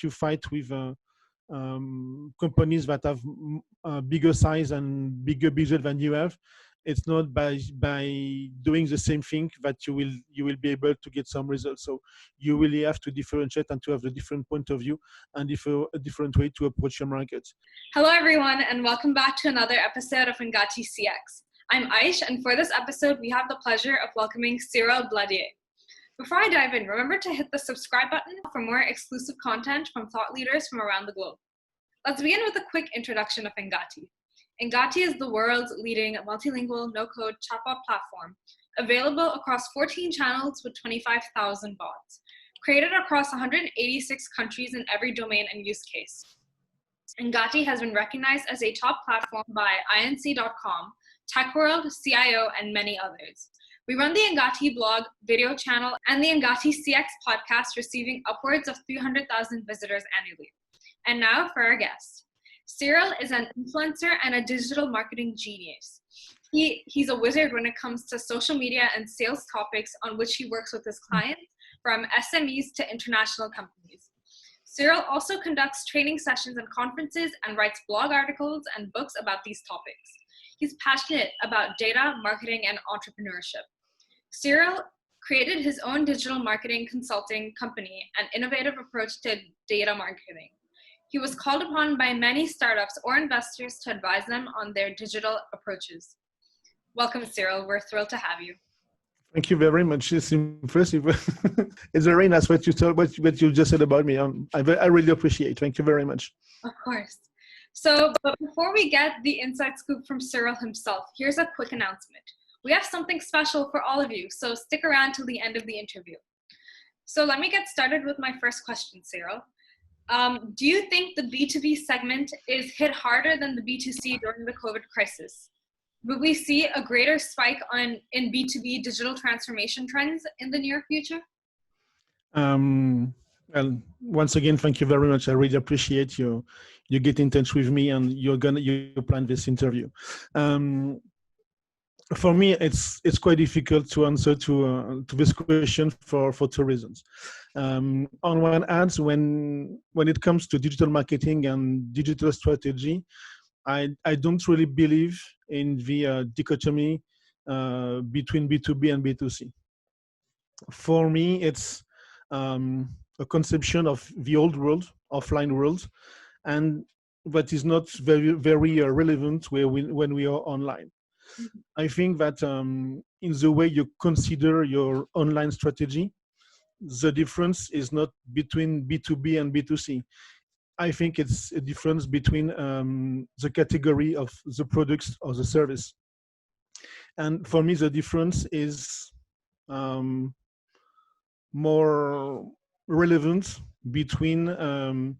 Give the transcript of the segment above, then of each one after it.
if you fight with companies that have bigger size and bigger budget than you have, it's not by doing the same thing that you will be able to get some results. So you really have to differentiate and to have a different point of view and a different way to approach your market. Hello everyone, and welcome back to another episode of Engati CX. I'm Aish, and for this episode we have the pleasure of welcoming Cyril Bladier. Before I dive in, remember to hit the subscribe button for more exclusive content from thought leaders from around the globe. Let's begin with a quick introduction of Engati. Engati is the world's leading multilingual no-code chatbot platform, available across 14 channels with 25,000 bots, created across 186 countries in every domain and use case. Engati has been recognized as a top platform by INC.com, TechWorld, CIO, and many others. We run the Engati blog, video channel, and the Engati CX podcast, receiving upwards of 300,000 visitors annually. And now for our guest. Cyril is an influencer and a digital marketing genius. He's a wizard when it comes to social media and sales topics on which he works with his clients, from SMEs to international companies. Cyril also conducts training sessions and conferences and writes blog articles and books about these topics. He's passionate about data, marketing, and entrepreneurship. Cyril created his own digital marketing consulting company and innovative approach to data marketing. He was called upon by many startups or investors to advise them on their digital approaches. Welcome, Cyril. We're thrilled to have you. Thank you very much. It's impressive. It's very nice what you just said about me. I really appreciate it. Thank you very much. Of course. So, but before we get the inside scoop from Cyril himself, here's a quick announcement. We have something special for all of you, so stick around till the end of the interview. So let me get started with my first question, Cyril. Do you think the B2B segment is hit harder than the B2C during the COVID crisis? Will we see a greater spike in B2B digital transformation trends in the near future? Well, once again, thank you very much. I really appreciate you get in touch with me and you plan this interview. For me, it's quite difficult to answer to this question for two reasons. On one hand, when it comes to digital marketing and digital strategy, I don't really believe in the dichotomy between B2B and B2C. For me, it's a conception of the old world, offline world, and that is not very, very relevant when we are online. I think that in the way you consider your online strategy, the difference is not between B2B and B2C. I think it's a difference between the category of the products or the service. And for me, the difference is more relevant between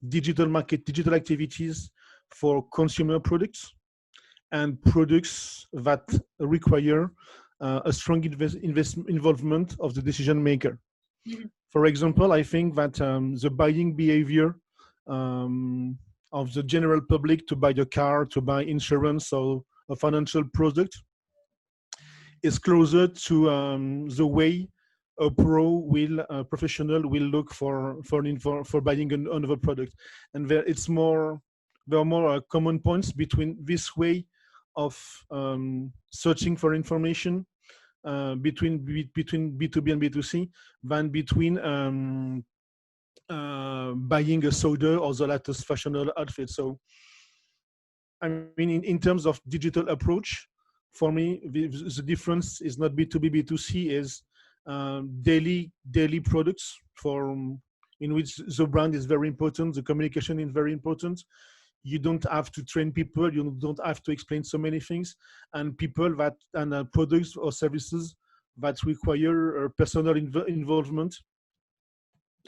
digital activities for consumer products and products that require a strong involvement of the decision maker. Mm-hmm. For example, I think that the buying behavior of the general public to buy a car, to buy insurance or a financial product is closer to the way a professional will look for buying another product. And there are more common points between this way of searching for information between B2B and B2C than between buying a soda or the latest fashionable outfit. So, I mean, in terms of digital approach, for me, the difference is not B2B, B2C, is daily products in which the brand is very important, the communication is very important. You don't have to train people, you don't have to explain so many things, and products or services that require personal involvement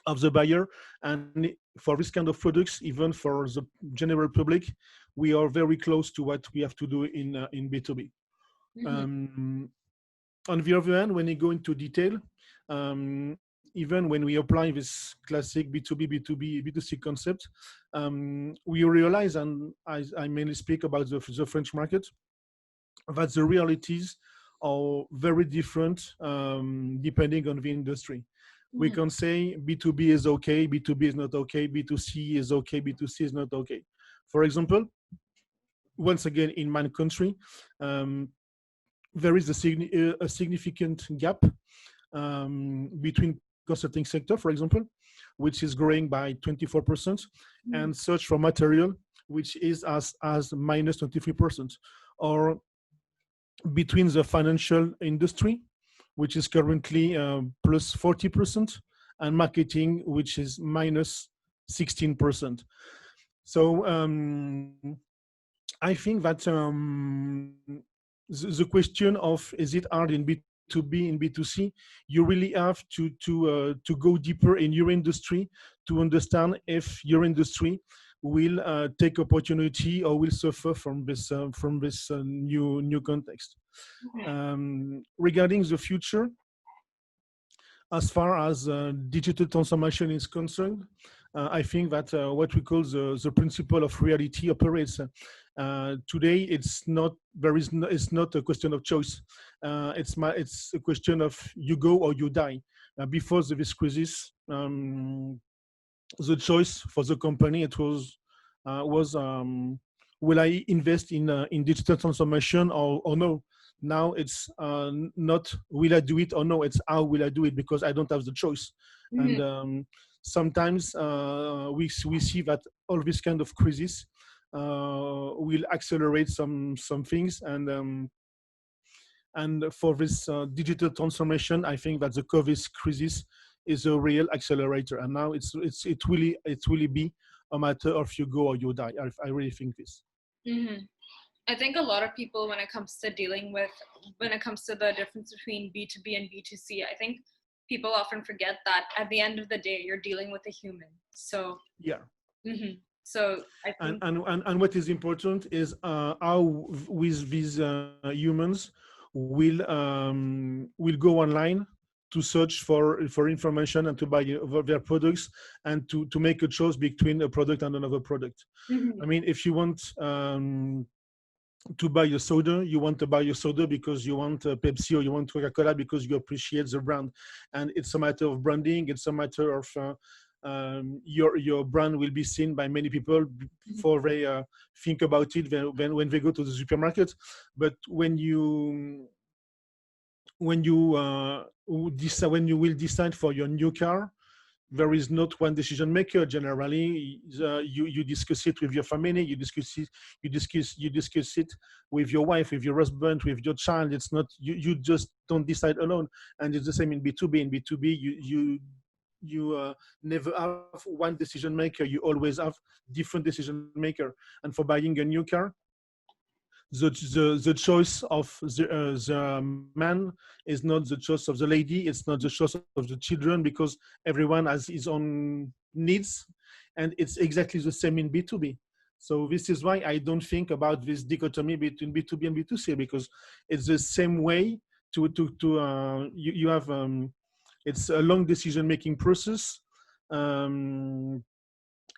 of the buyer. And for this kind of products, even for the general public, we are very close to what we have to do in B2B. Mm-hmm. On the other hand, when you go into detail, even when we apply this classic B2B, B2C concept, we realize, and I mainly speak about the French market, that the realities are very different depending on the industry. We can say B2B is okay, B2B is not okay, B2C is okay, B2C is not okay. For example, once again, in my country, there is a significant gap between consulting sector, for example, which is growing by 24%, and search for material, which is as minus 23%, or between the financial industry, which is currently plus 40%, and marketing, which is minus 16%. So I think that the question of is it hard in B2B, in B2C, you really have to go deeper in your industry to understand if your industry will take opportunity or will suffer from this new context. Regarding the future, as far as digital transformation is concerned, I think that what we call the principle of reality operates. Today, it's not a question of choice. It's a question of you go or you die. Before this crisis, the choice for the company it was will I invest in digital transformation or no? Now it's not will I do it or no, it's how will I do it, because I don't have the choice. And sometimes we see that all this kind of crisis will accelerate some things, and for this digital transformation, I think that the COVID crisis is a real accelerator. And now it really be a matter of you go or you die. I really think this. I think a lot of people, when it comes to the difference between B2B and B2C, I think people often forget that at the end of the day, you're dealing with a human. So yeah. So I think and what is important is how with these humans will go online to search for information and to buy their products, and to make a choice between a product and another product. I mean, if you want to buy a soda, you want to buy a soda because you want Pepsi, or you want Coca-Cola because you appreciate the brand. And it's a matter of branding. It's a matter of your brand will be seen by many people before they think about it when they go to the supermarket. But when you will decide for your new car, there is not one decision maker. Generally, you discuss it with your family, you discuss it with your wife, with your husband, with your child. It's not you just don't decide alone. And it's the same in B2B. In B2B, you never have one decision maker. You always have different decision maker. And for buying a new car, the choice of the man is not the choice of the lady. It's not the choice of the children, because everyone has his own needs, and it's exactly the same in B2B. So this is why I don't think about this dichotomy between B2B and B2C, because it's the same way you have it's a long decision-making process.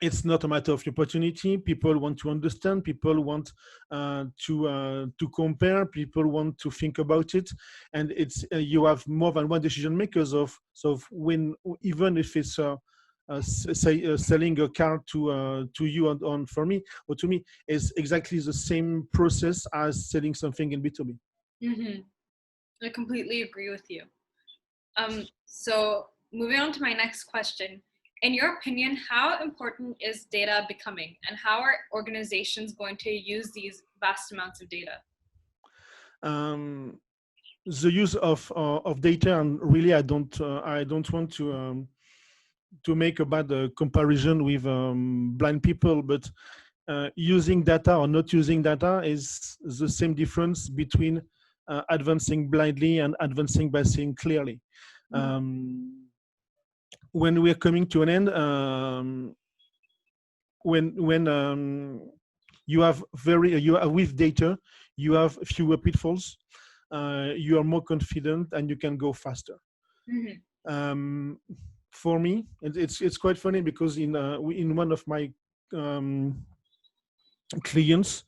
It's not a matter of opportunity. People want to understand. People want to compare. People want to think about it, and it's you have more than one decision makers of. So when even if it's selling a car to you on for me or to me, is exactly the same process as selling something in B2B. I completely agree with you. So moving on to my next question. In your opinion, how important is data becoming, and how are organizations going to use these vast amounts of data? The use of data, and really, I don't want to make a bad comparison with blind people, but using data or not using data is the same difference between advancing blindly and advancing by seeing clearly. When we are coming to an end, when you have with data, you have fewer pitfalls, you are more confident, and you can go faster. For me, it's quite funny, because in one of my clients,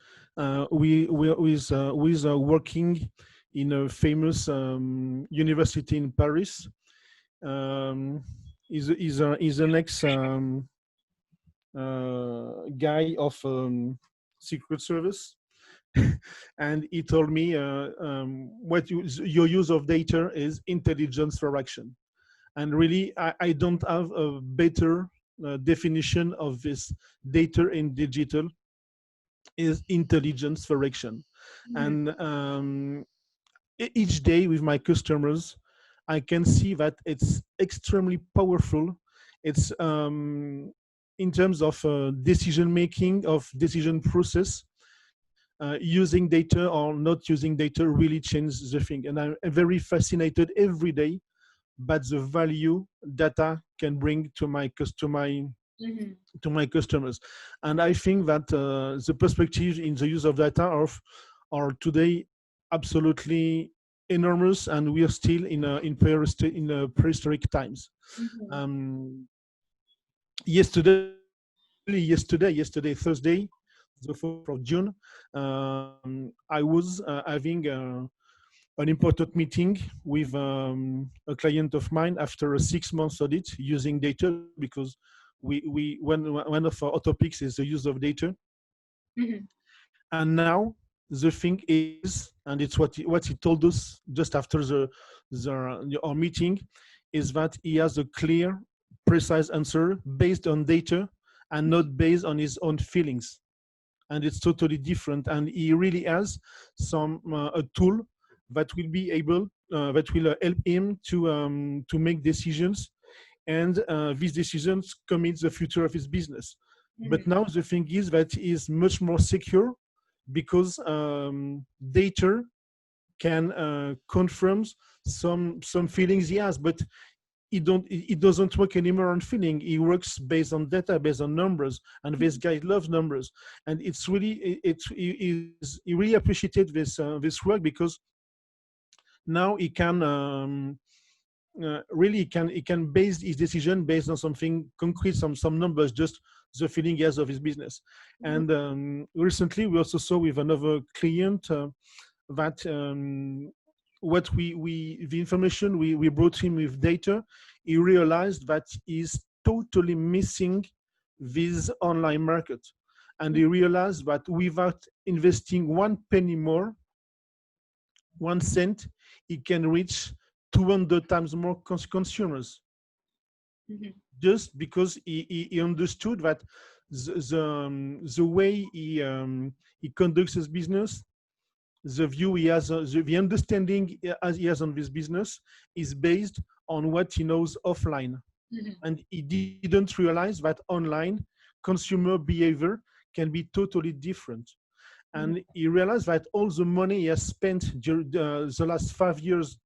we are working in a famous university in Paris. He's an ex guy of Secret Service, and he told me your use of data is intelligence for action. And really, I don't have a better definition of this data in digital is intelligence for action. And each day with my customers, I can see that it's extremely powerful. It's in terms of decision making, of decision process. Using data or not using data really changes the thing. And I'm very fascinated every day by the value data can bring to my to my customers. And I think that the perspective in the use of data are today absolutely enormous, and we are still in prehistoric times. Um, yesterday, Thursday, the 4th of June, I was having an important meeting with a client of mine after a 6 month audit using data, because one of our topics is the use of data. And now the thing is, and it's what he told us just after our meeting, is that he has a clear, precise answer based on data and not based on his own feelings. And it's totally different. And he really has some a tool that will be able that will help him to make decisions, and these decisions commit the future of his business. But now the thing is that he is much more secure, because data can confirm some feelings he has, but it doesn't work anymore on feeling. He works based on data, based on numbers, and this guy loves numbers. And it's really he really appreciated this work, because now he can really he can base his decision based on something concrete, some numbers, just the feeling he has of his business. And recently we also saw with another client that what the information we brought him with data, he realized that he's totally missing this online market. And he realized that without investing 1 penny more, 1 cent, he can reach 200 times more consumers. Just because he understood that the way he conducts his business, the view he has, the understanding he has on this business is based on what he knows offline. And he didn't realize that online consumer behavior can be totally different. And he realized that all the money he has spent during the last 5 years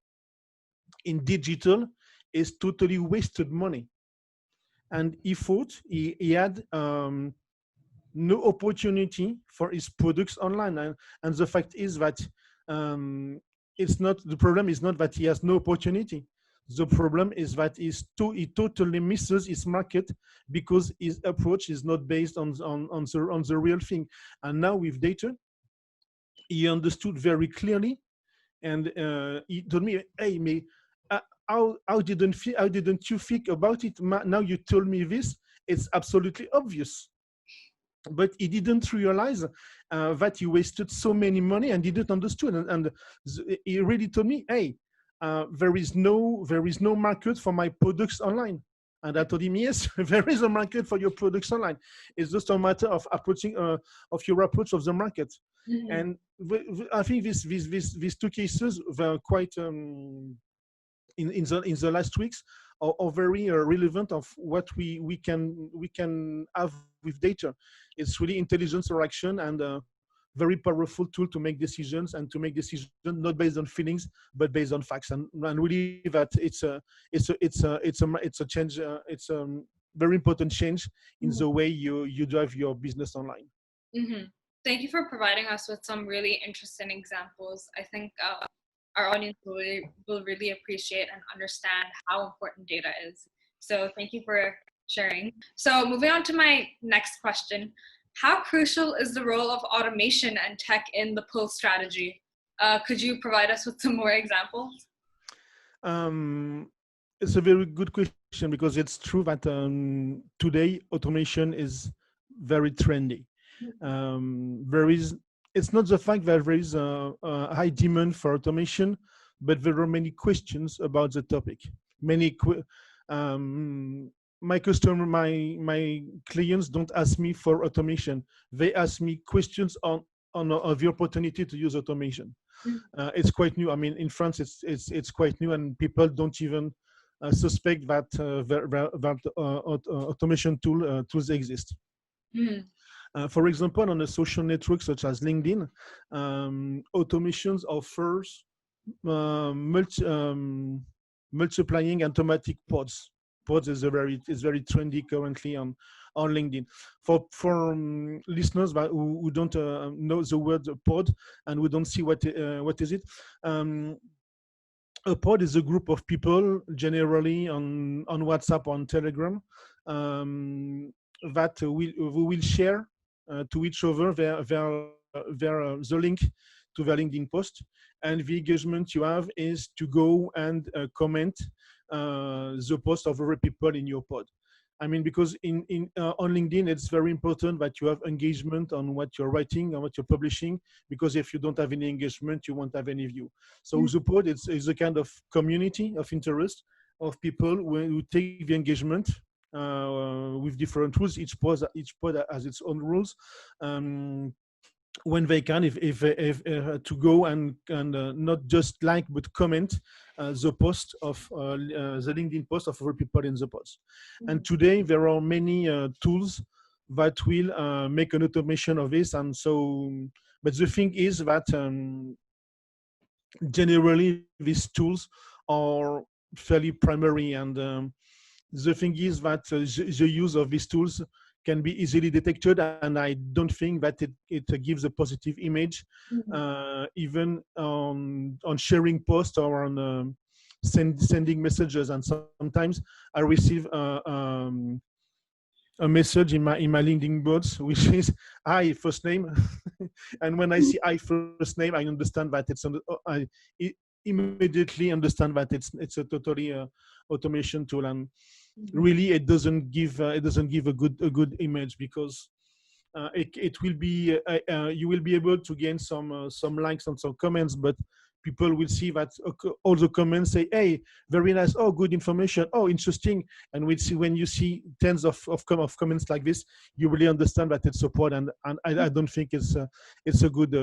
in digital is totally wasted money. And he thought he had no opportunity for his products online. And the fact is that it's not, the problem is not that he has no opportunity. The problem is that he totally misses his market, because his approach is not based on the real thing. And now with data, he understood very clearly, and he told me, "Hey, how didn't you think about it? Now you told me this, it's absolutely obvious." But he didn't realize that he wasted so many money, and didn't understood. And he really told me, "Hey, there is no market for my products online." And I told him, "Yes, there is a market for your products online. It's just a matter of approaching of your approach of the market." And I think these 2 cases were quite in the last weeks are very relevant of what we can have with data. It's really intelligence or action, and a very powerful tool to make decisions, and to make decisions not based on feelings but based on facts. And really that it's a change. It's a very important change in the way you drive your business online. Thank you for providing us with some really interesting examples. I think our audience will really appreciate and understand how important data is. So thank you for sharing. So moving on to my next question, how crucial is the role of automation and tech in the pull strategy? Could you provide us with some more examples? It's a very good question. because it's true that today automation is very trendy. There is, it's not the fact that there is a high demand for automation, but there are many questions about the topic. Many my customer, my clients don't ask me for automation. They ask me questions on of the opportunity to use automation. It's quite new. I mean, in France, it's quite new, and people don't even suspect that automation tools exist. For example, on a social network such as LinkedIn, automations offers multiplying automatic pods. Pods is very trendy currently on LinkedIn. For listeners who don't know the word pod and who don't see what is it. A pod is a group of people, generally on WhatsApp, on Telegram, that we will share to each other the link to their LinkedIn post, and the engagement you have is to go and comment the post of other people in your pod. I mean, because on LinkedIn, it's very important that you have engagement on what you're writing and what you're publishing, because if you don't have any engagement, you won't have any view. So the pod is a kind of community of interest of people who take the engagement with different rules. Each pod has its own rules. When they can, if to go and not just like but comment the post of the LinkedIn post of other people in the post. And today there are many tools that will make an automation of this. And so, but the thing is that generally these tools are fairly primary, and the thing is that the use of these tools can be easily detected, and I don't think that it gives a positive image, even on sharing posts or on sending messages. And sometimes I receive a message in my LinkedIn boards, which is "I first name," and when I see "I first name," I understand that I immediately understand that it's a totally automation tool, and really it doesn't give a good image, because it will be you will be able to gain some likes and some comments, but people will see that all the comments say, "Hey, very nice. Oh, good information. Oh, interesting." And we'll see, when you see tens of comments like this, you really understand that it's support. And I don't think it's a good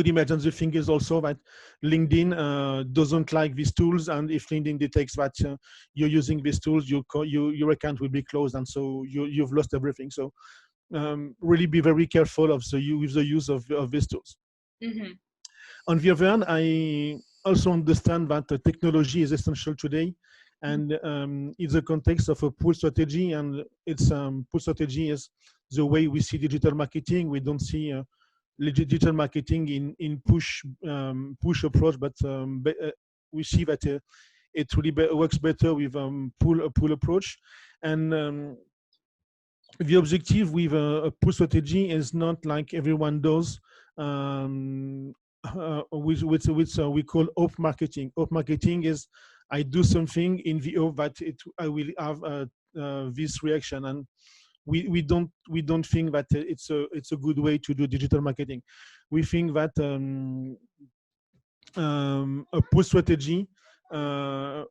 image. And the thing is also that LinkedIn doesn't like these tools, and if LinkedIn detects that you're using these tools, your account will be closed, and so you've lost everything. So really be very careful with the use of these tools. On the other hand, I also understand that technology is essential today, and in the context of a pull strategy, and it's pull strategy is the way we see digital marketing. We don't see digital marketing in push approach, but we see that it really works better with pull approach. And the objective with a pull strategy is not like everyone does, which we call hope marketing. Hope marketing is I do something in the hope that I will have this reaction, and we don't think that it's a good way to do digital marketing. We think that a push strategy,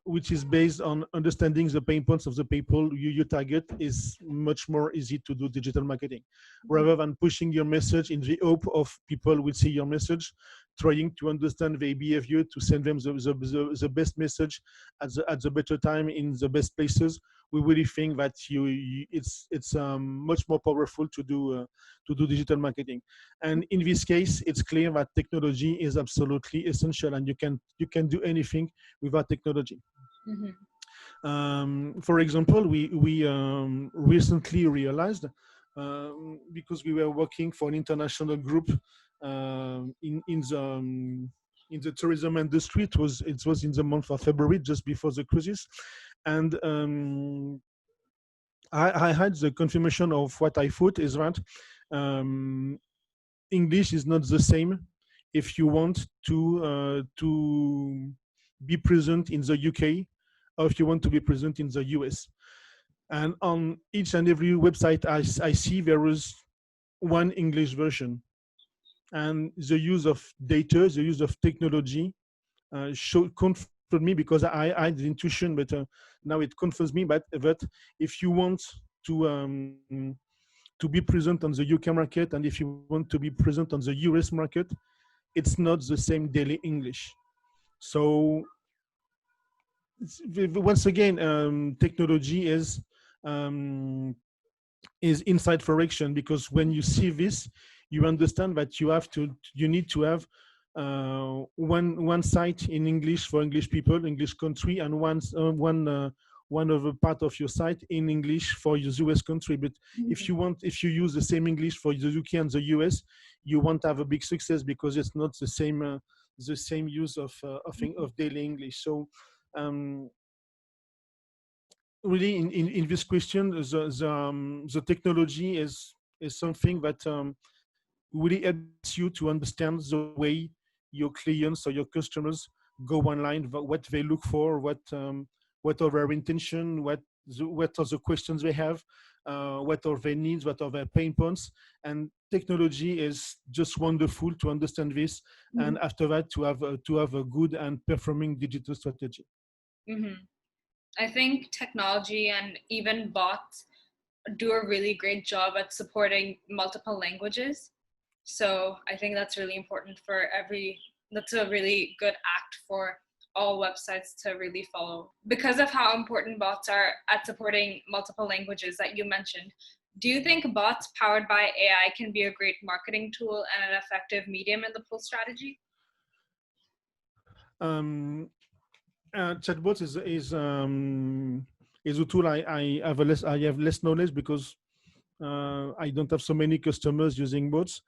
which is based on understanding the pain points of the people you target, is much more easy to do digital marketing, rather than pushing your message in the hope of people will see your message, trying to understand their behavior to send them the best message at the better time in the best places. We really think that it's much more powerful to do digital marketing. And in this case, it's clear that technology is absolutely essential, and you can do anything without technology. For example, we recently realized, because we were working for an international group in the tourism industry. It was in the month of February, just before the cruises, and I had the confirmation of what I thought, is that English is not the same if you want to be present in the UK or if you want to be present in the US. And on each and every website I see there is one English version. And the use of data, the use of technology comfort me, because I had the intuition, but now it confirms me that if you want to be present on the UK market, and if you want to be present on the US market, it's not the same daily English. So once again, technology um, is inside for action, because when you see this, you understand that you need to have one site in English for English people, English country, and one other part of your site in English for your US country. But if you use the same English for the UK and the US, you won't have a big success, because it's not the same use of daily English. So really, in this question, the technology is something that really helps you to understand the way your clients or your customers go online, what they look for, what are their intention, what are the questions they have, what are their needs, what are their pain points. And technology is just wonderful to understand this, and after that to have a good and performing digital strategy. I think technology and even bots do a really great job at supporting multiple languages. So I think that's really important that's a really good act for all websites to really follow. Because of how important bots are at supporting multiple languages that you mentioned, do you think bots powered by AI can be a great marketing tool and an effective medium in the pull strategy? Chatbot is a tool I have less knowledge, because I don't have so many customers using bots.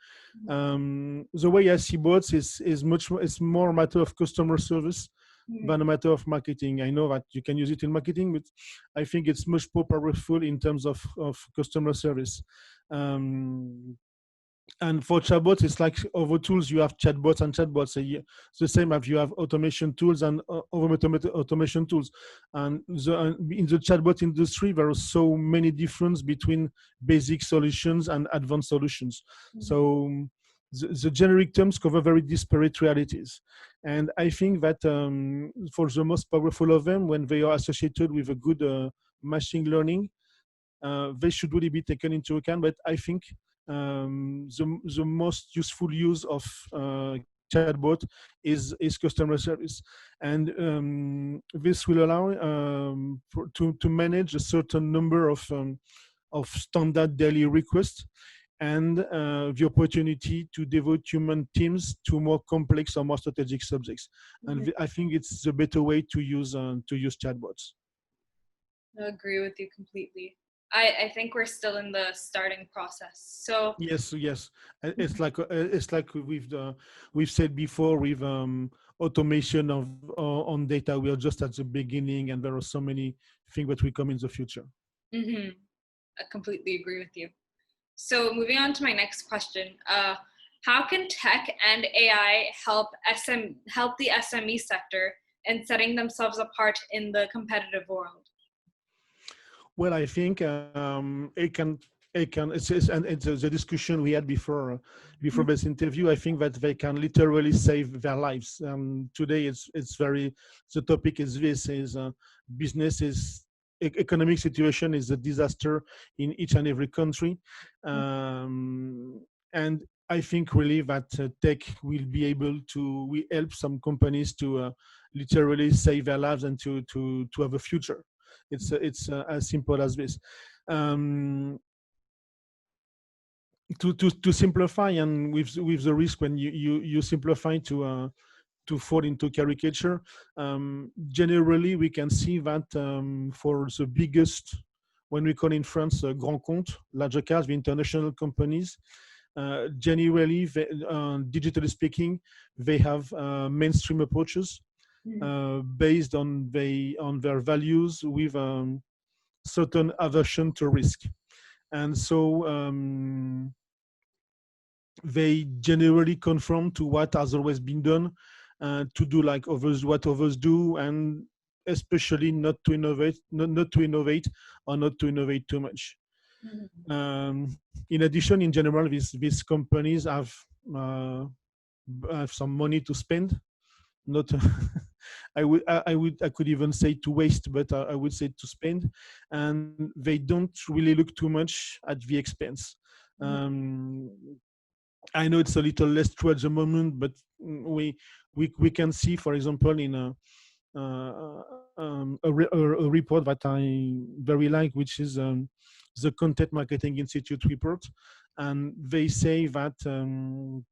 The way I see bots is it's more a matter of customer service than a matter of marketing. I know that you can use it in marketing, but I think it's much more powerful in terms of customer service. And for chatbots, it's like other tools. You have chatbots and chatbots. So the same as you have automation tools and automation tools. And in the chatbot industry, there are so many differences between basic solutions and advanced solutions. So the generic terms cover very disparate realities. And I think that for the most powerful of them, when they are associated with a good machine learning, they should really be taken into account. But I think the most useful use of chatbot is customer service, and this will allow to manage a certain number of standard daily requests, and the opportunity to devote human teams to more complex or more strategic subjects. And I think it's the better way to use chatbots. I agree with you completely. I think we're still in the starting process. So yes, it's like we've said before, with automation of on data. We are just at the beginning, and there are so many things that will come in the future. I completely agree with you. So moving on to my next question, how can tech and AI help the SME sector in setting themselves apart in the competitive world? Well, I think it can. It's the discussion we had before this interview. I think that they can literally save their lives. Today, the topic is business is economic situation is a disaster in each and every country, and I think really that tech will be able to help some companies to literally save their lives and to have a future. It's as simple as this. To simplify, and with the risk when you simplify to fall into caricature, generally we can see that for the biggest, when we call in France grand compte, larger cars, the international companies, generally, digitally speaking, they have mainstream approaches based on their values, with certain aversion to risk. And so they generally conform to what has always been done, to do like what others do, and especially not to innovate, not to innovate, or not to innovate too much. In addition, in general, these companies uh, have some money to spend. Not, I could even say to waste, but I would say to spend, and they don't really look too much at the expense. Um, I know it's a little less true at the moment, but we can see, for example, in a report that I very like, which is the Content Marketing Institute report, and they say that in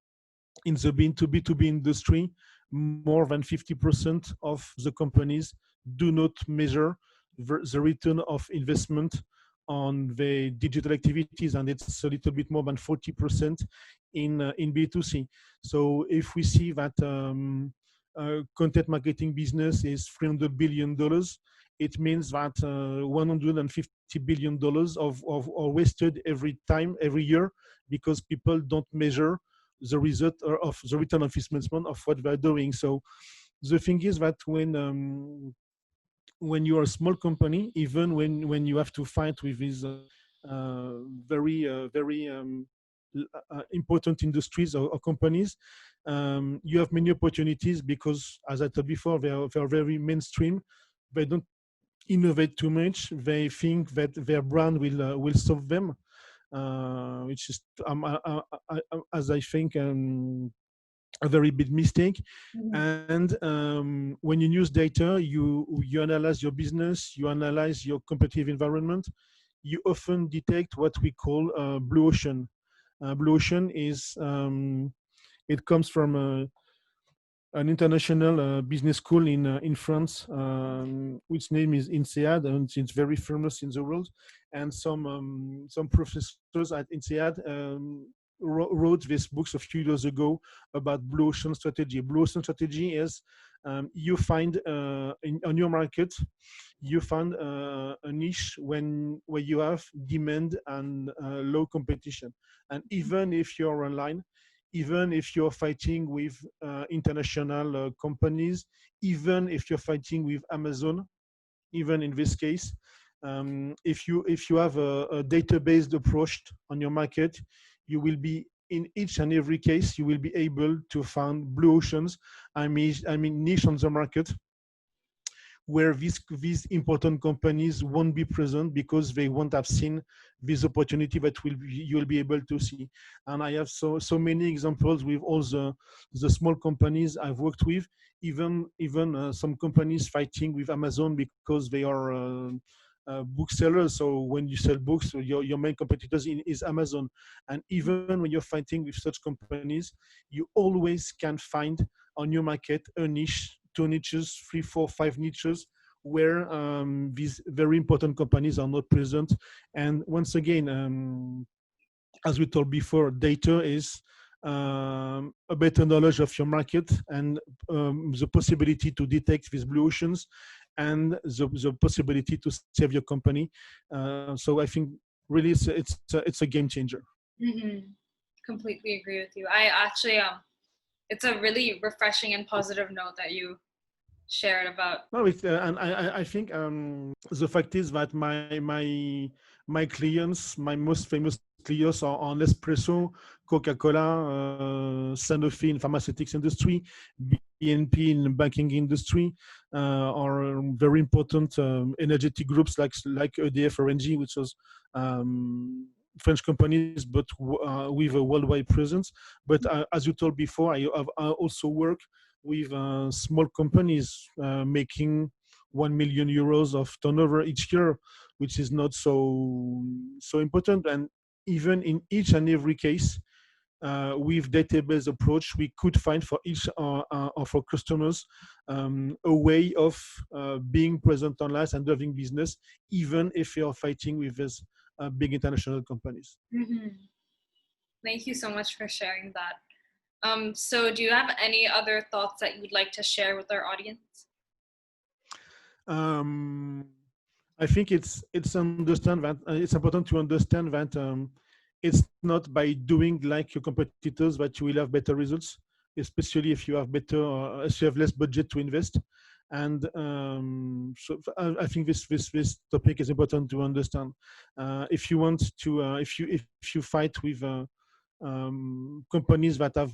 the B2B industry, more than 50% of the companies do not measure the return of investment on the digital activities, and it's a little bit more than 40% in B2C. So if we see that content marketing business is $300 billion, it means that $150 billion are wasted every year, because people don't measure the result of the return of investment of what they're doing. So the thing is that when you are a small company, even when you have to fight with these very important industries or companies, you have many opportunities, because, as I told before, they're very mainstream. They don't innovate too much. They think that their brand will solve them, which is, as I think, a very big mistake. And when you use data, you analyze your business, you analyze your competitive environment, you often detect what we call blue ocean. Blue ocean is it comes from an international business school in France, which name is INSEAD, and it's very famous in the world. And some professors at INSEAD wrote these books a few years ago about blue ocean strategy. Blue ocean strategy is you find on your market, you find a niche where you have demand and low competition. And even if you're online, even if you're fighting with international companies, even if you're fighting with Amazon, even in this case, if you have a data-based approach on your market, you will be, in each and every case, you will be able to find blue oceans. I mean niche on the market, where these important companies won't be present, because they won't have seen this opportunity that you'll be able to see. And I have so many examples with all the small companies I've worked with, even some companies fighting with Amazon because they are booksellers. So when you sell books, your main competitors is Amazon. And even when you're fighting with such companies, you always can find on your market a niche, two niches, three, four, five niches, where these very important companies are not present. And once again, as we told before, data is a better knowledge of your market, and the possibility to detect these blue oceans, and the possibility to save your company. So I think really it's a game changer. Completely agree with you. I actually it's a really refreshing and positive note that you shared about. No, and I think the fact is that my clients, my most famous clients, are on Nespresso, Coca-Cola, Sanofi in pharmaceutics industry, BNP in banking industry, are very important energetic groups like EDF or Engie, which was French companies, but with a worldwide presence. But as you told before, I also work with small companies making 1 million euros of turnover each year, which is not so important. And even in each and every case, with database approach, we could find for each of our customers a way of being present online and doing business, even if you are fighting with these big international companies. Thank you so much for sharing that. So do you have any other thoughts that you'd like to share with our audience? I think it's understand that it's important to understand that it's not by doing like your competitors that you will have better results, especially if you have if you have less budget to invest. And so I think this topic is important to understand. If you want to, if you fight with companies that have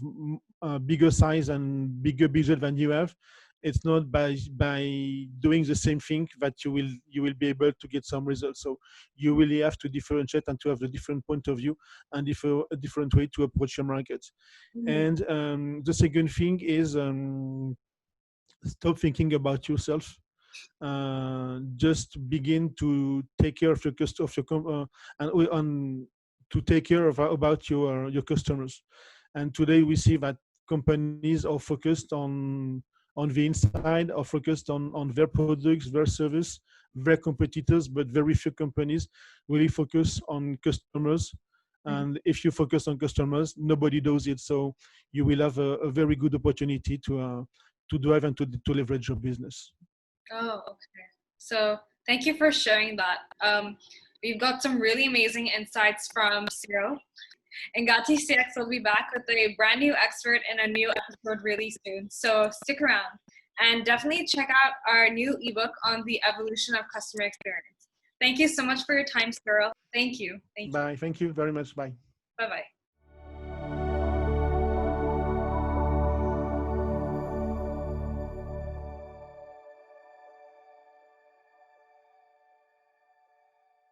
bigger size and bigger budget than you have, it's not by doing the same thing that you will be able to get some results. So you really have to differentiate and to have a different point of view and a different way to approach your market. And the second thing is stop thinking about yourself. Just begin to take care of your and to take care of about your customers. And today we see that companies are focused on the inside, are focused on their products, their service, their competitors, but very few companies really focus on customers. And if you focus on customers, nobody does it. So you will have a very good opportunity to drive and to leverage your business. Oh, okay. So thank you for sharing that. We've got some really amazing insights from Cyril. Engati CX will be back with a brand new expert in a new episode really soon. So stick around and definitely check out our new ebook on the evolution of customer experience. Thank you so much for your time, Cyril. Thank you. Bye. Thank you very much. Bye. Bye-bye.